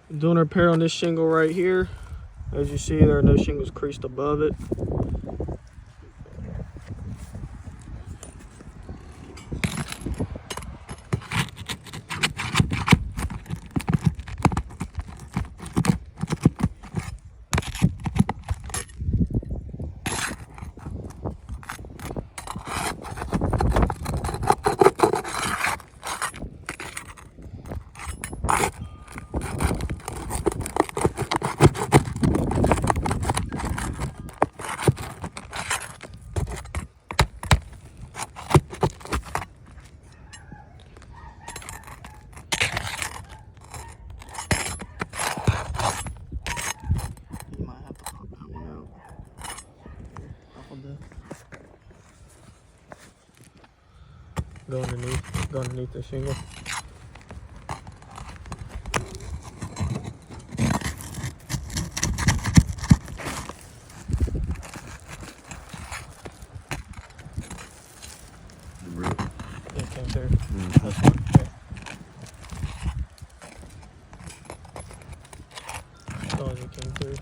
I'm doing a repair on this shingle right here. As you see, there are no shingles creased above it. Go underneath the shingle. Yeah, it came through. That's one. Yeah. As long as it came through.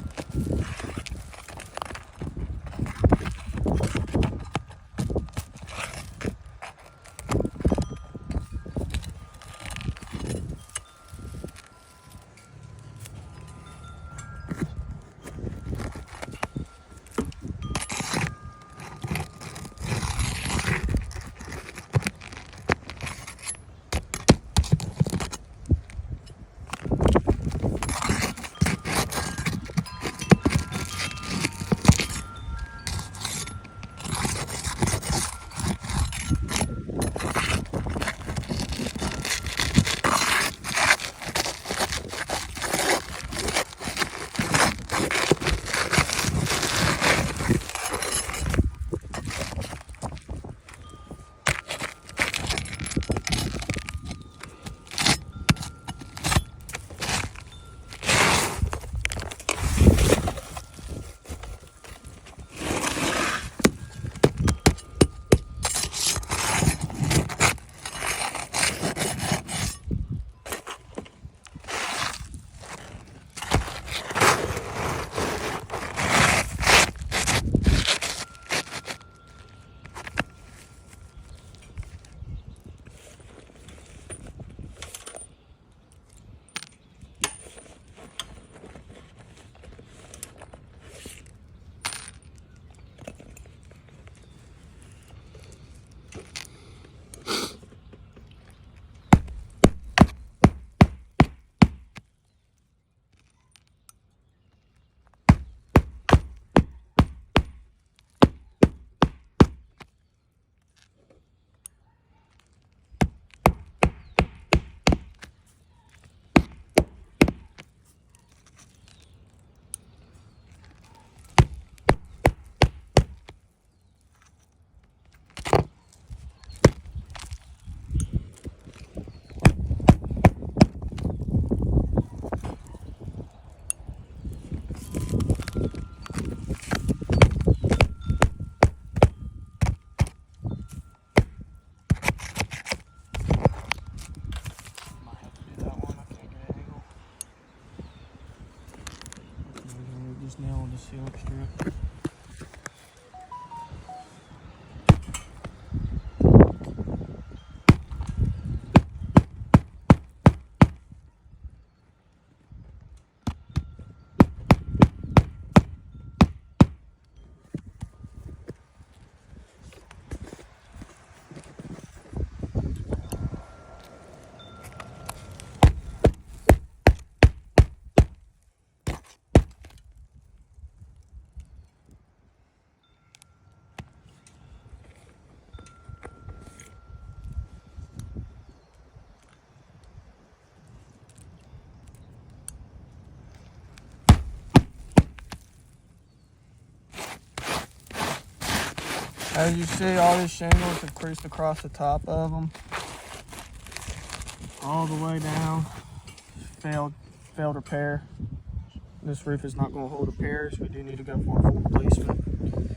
Just nail the seal strip. As you see, all these shingles have creased across the top of them, all the way down. Failed repair. This roof is not going to hold repairs. We do need to go for a full replacement.